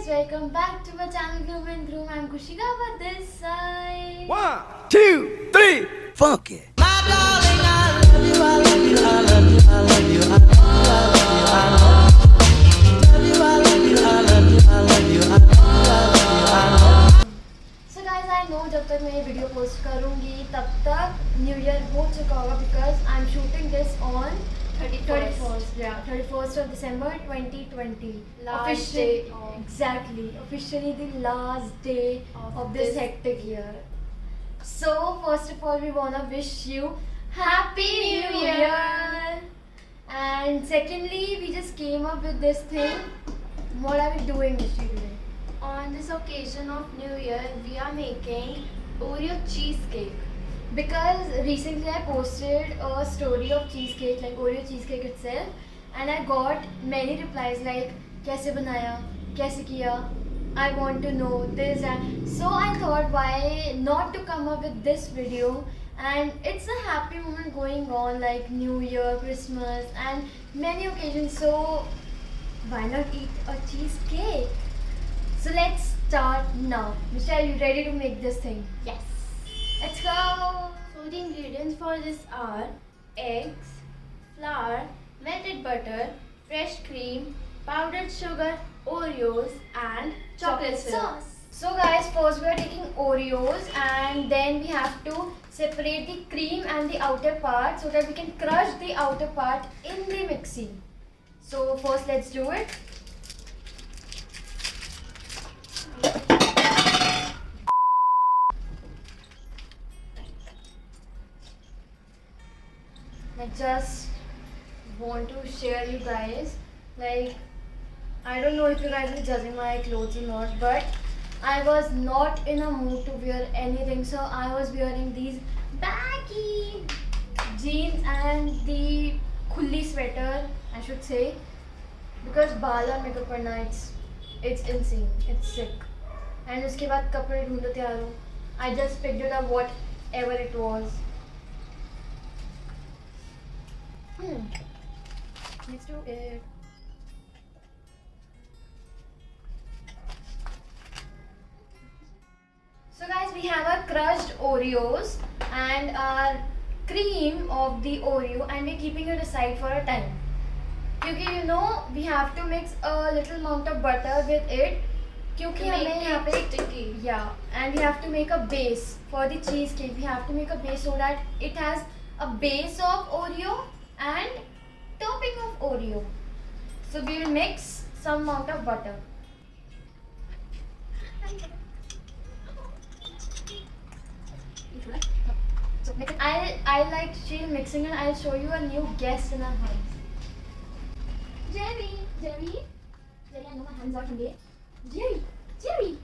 welcome back to my channel Groom and Groom. I'm Kushika with this side. 1, 2, 3, funk it. So guys, I know जब तक मैं ये video post करूँगी तब तक न्यू ईयर हो चुका होगा because I'm shooting this on 31st of December 2020. Last day of- Exactly. Officially the last day of this hectic year. So first of all, we wanna wish you Happy New Year. And secondly, we just came up with this thing. What are we doing today? On this occasion of New Year, we are making Oreo cheesecake. Because recently I posted a story of cheesecake, like Oreo cheesecake itself, and I got many replies like कैसे बनाया, कैसे किया, I want to know this and so I thought why not to come up with this video, and it's a happy moment going on like New Year, Christmas and many occasions, so why not eat a cheesecake? So let's start now. Michelle, you ready to make this thing? Yes. Let's go! So the ingredients for this are eggs, flour, melted butter, fresh cream, powdered sugar, Oreos and chocolate syrup. So guys, first we are taking Oreos and then we have to separate the cream and the outer part so that we can crush the outer part in the mixie. So first let's do it. I just want to share you guys, like I don't know if you guys are judging my clothes or not, but I was not in a mood to wear anything, so I was wearing these baggy jeans and the khulli sweater, I should say, because बाल और makeup करना it's insane, it's sick. And उसके बाद कपड़े ढूंढो तैयार हो. I just picked it up whatever it was. Let's do it. So guys, we have our crushed Oreos and our cream of the Oreo, and we're keeping it aside for a time. क्योंकि you know we have to mix a little amount of butter with it. क्योंकि To make हमें यहाँ पे it sticky. yeah, and we have to make a base for the cheesecake. We have to make a base so that it has a base of Oreo and topping of Oreo. So we will mix some amount of butter. So I like she'll mixing and I'll show you a new guest in our house. Jerry, I know my hands are from there. Jerry,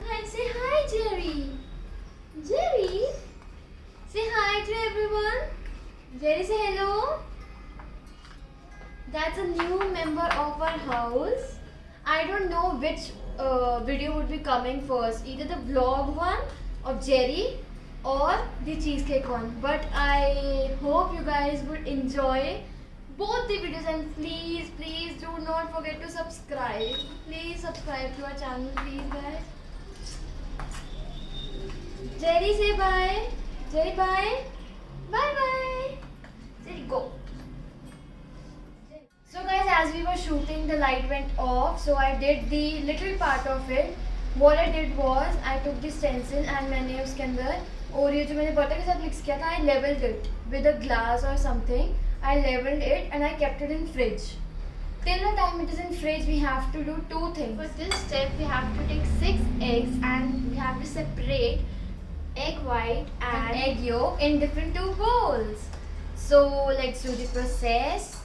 hi, say hi, Jerry. Jerry, say hi to everyone. Jerry, say hello. That's a new member of our house. I don't know which video would be coming first, either the vlog one of Jerry or the cheesecake one. But I hope you guys would enjoy both the videos, and please do not forget to subscribe. Please subscribe to our channel, please guys. Jerry, say bye. Jerry, bye. Bye. Jerry, go. So guys, as we were shooting, the light went off, so I did the little part of it. What I did was I took the stencil and मैंने उसके अंदर Oreo जो मैंने butter के साथ mix किया था, I leveled it with a glass or something. I leveled it and I kept it in fridge. Till the time it is in fridge, we have to do two things. For this step, we have to take 6 eggs and we have to separate egg white And and egg yolk in different two bowls. So let's do the process.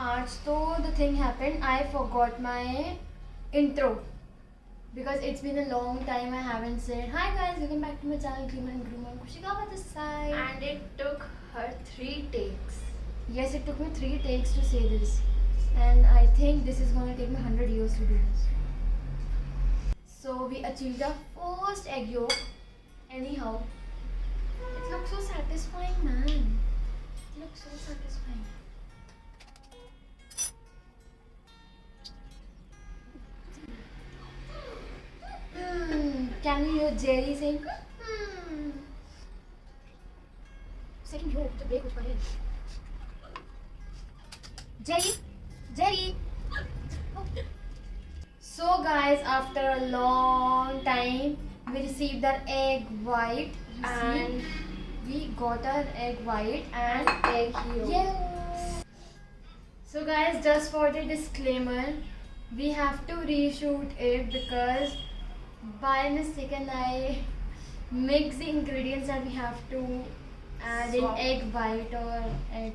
आज तो the thing happened, I forgot my intro because it's been a long time I haven't said hi guys, welcome back to my channel Groom and Groom. I'm Kushika by this side. and it took her 3 takes. Yes, it took me 3 takes to say this, and I think this is gonna take me 100 years to do this. So we achieved our first egg yolk. Anyhow, it looks so sad. satisfying, man. It looks so satisfying. Can you hear Jerry saying? Second row, the break was for him. Jerry, Jerry. Oh. So guys, after a long time, we received our egg white and we got our egg white and egg yolk. Yes. So guys, just for the disclaimer, we have to reshoot it because by mistake I mix the ingredients that we have to add in egg white or egg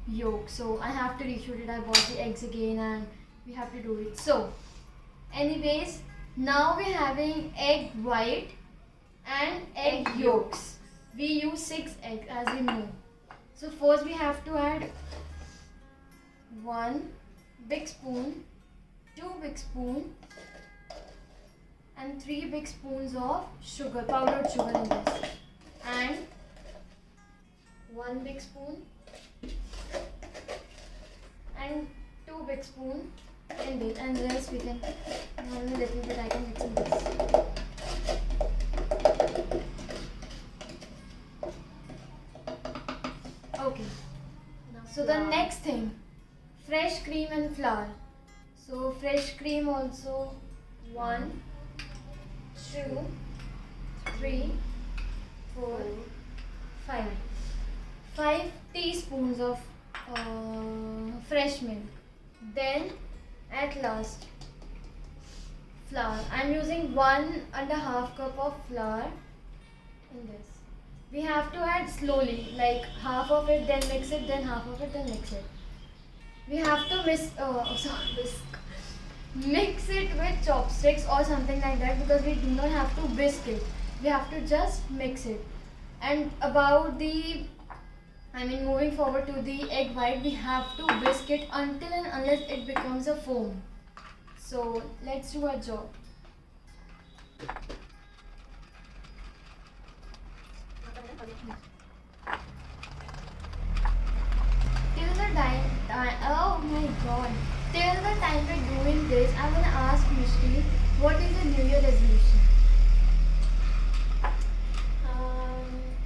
yolk. So I have to reshoot it. I bought the eggs again and we have to do it. So anyways, now we're having egg white and egg yolks. We use 6 eggs as you know. So first we have to add 1 big spoon, 2 big spoon and 3 big spoons of sugar, powdered sugar in this, and 1 big spoon and 2 big spoon in this, and the rest we can only little bit I can mix in this. Okay. So the next thing, fresh cream and flour. So fresh cream also 1, 2, 3, 4, 5. 5 teaspoons of fresh milk. Then at last flour. I'm using 1.5 cup of flour in this. We have to add slowly, like half of it, then mix it, then half of it, then mix it. We have to mix it with chopsticks or something like that because we do not have to whisk it. We have to just mix it. And about the, moving forward to the egg white, we have to whisk it until and unless it becomes a foam. So let's do our job. Oh my god. Till the time we're doing this, I'm gonna ask Mishti, what is the New Year resolution?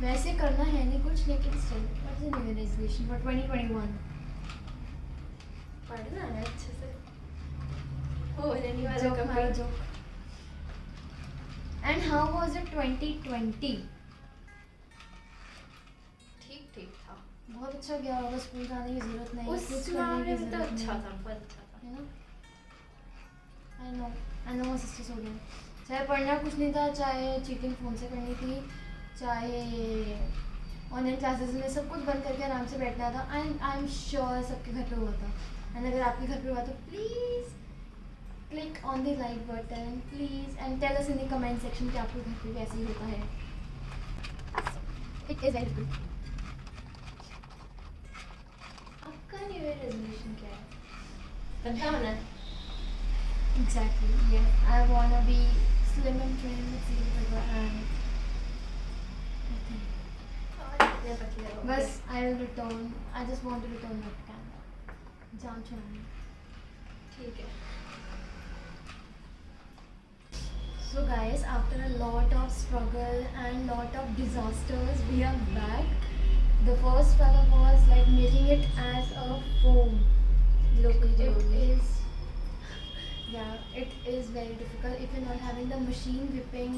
वैसे करना है नहीं कुछ लेकिन still, what is the New Year resolution for 2021? पढ़ना है अच्छे से हो रहने वाला Joke, कभी मारो joke. And how was it 2020? ठीक ठीक था बहुत अच्छा गया होगा, स्कूल जाने की जरूरत नहीं, उस कुछ करने मामले की में तो जरूरत अच्छा नहीं। था बहुत अच्छा था You know? I know my sisters हो गए। चाहे पढ़ना कुछ नहीं था, चाहे चीटिंग फ़ोन से करनी थी, चाहे ऑनलाइन क्लासेस में सब कुछ बंद करके आराम से बैठना था। आई एम श्योर सबके घर पे हुआ था। एंड अगर आपके घर पे हुआ तो please click on the like button please and tell us in the comment section कि आपके घर पे भी ऐसे ही होता है। It is very good. आपका न्यू ईयर रेजोल्यूशन क्या है पता होना है Exactly, yeah. I wanna be slim and trim with zero sugar and nothing. इतने पतले हो Bas, I will return. I just want to return that camera. Jam chhana. ठीक है So guys, after a lot of struggle and lot of disasters, we are back. The first struggle was like making it as a foam. Look, it is. Yeah, it is very difficult if you're not having the machine whipping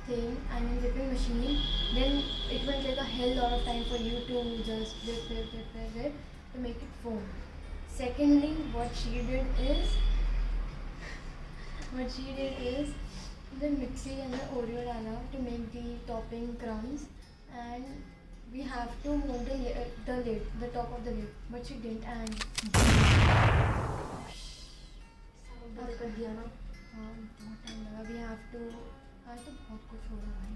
thing, whipping machine, then it will take a hell lot of time for you to just whip to make it foam. Secondly, what she did is the mixie and the Oreo डाला to make the topping crumbs, and we have to move the lid, the top of the lid, but she didn't and बंद कर दिया ना हाँ बहुत time लगा। We have to आज तो बहुत कुछ हो रहा है,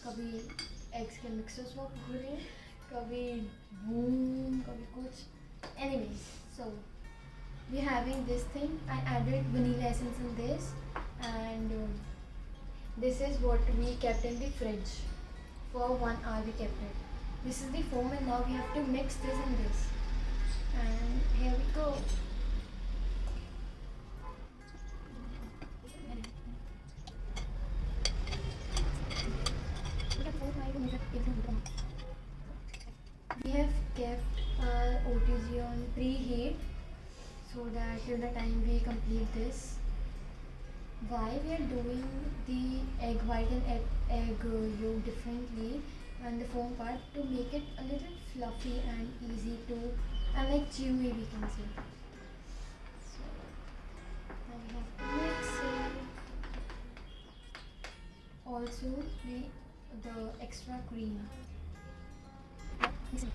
कभी एग्स के मिक्सर स्वैप हो रहे हैं, कभी बूम, कभी कुछ। Anyways, so we having this thing. I added vanilla essence in this and this is what we kept in the fridge for 1 hour। We kept it This is the foam, and now we have to mix this and this. And here we go. We have kept our OTG on preheat so that till the time we complete this. Why we are doing the egg white and egg yolk differently and the foam part, to make it a little fluffy and easy to, and like chewy we can say. So now we have to mix it. Also the extra cream. Mix it.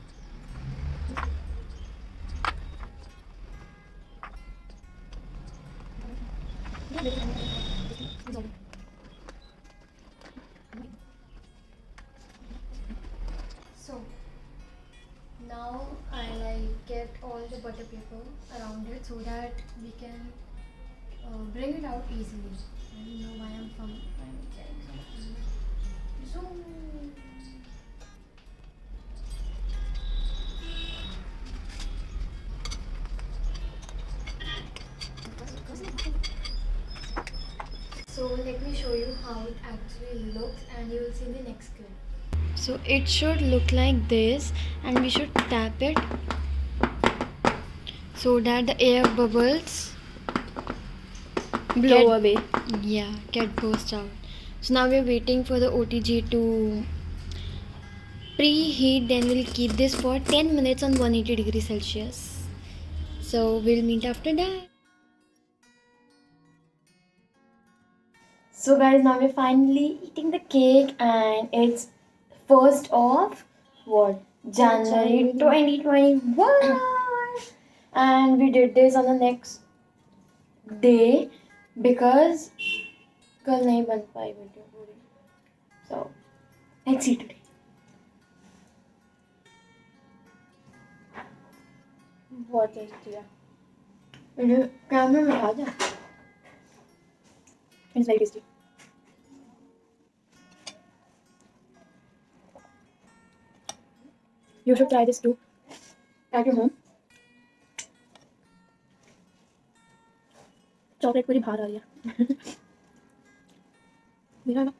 So now I like get all the butter paper around it so that we can bring it out easily. I don't know why I'm getting so zoom. So let me show you how it actually looks, and you will see in the next clip. So it should look like this, and we should tap it so that the air bubbles Blow away. Get burst out. So now we're waiting for the OTG to preheat. Then we'll keep this for 10 minutes on 180 degrees Celsius. So we'll meet after that. So guys, now we're finally eating the cake, and it's 1st of what? January 2021. And we did this on the next day because कल नहीं बन पाई video पूरी. So let's see today. बहुत tasty है. कैमरे में आ जा. It's very tasty. You should try this too at your home. Chocolate पूरी बाहर आ रही है. मेरा ना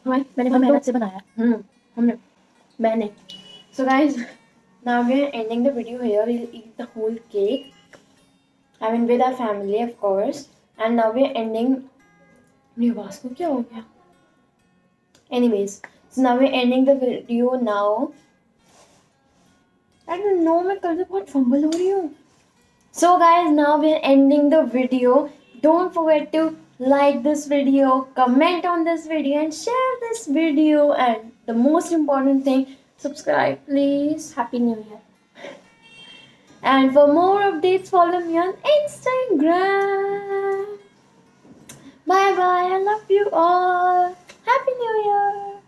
मैंने बहुत मेहनत से बनाया. मैंने. So guys, now we are ending the video here. We'll eat the whole cake. I mean with our family of course. And now we are ending. मेरी आवाज़ को क्या हो गया? Anyways, so now we are ending the video now. I don't know, मैं कल से बहुत fumble हो रही हूँ. So guys, now we are ending the video. Don't forget to like this video, comment on this video, and share this video. And the most important thing, subscribe please. Happy New Year. And for more updates, follow me on Instagram. Bye bye. I love you all. Happy New Year.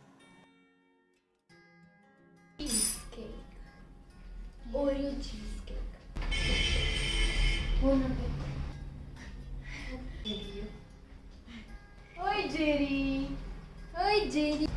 Cheesecake. Oreo cheesecake. Oi Jerry. Oi Jerry.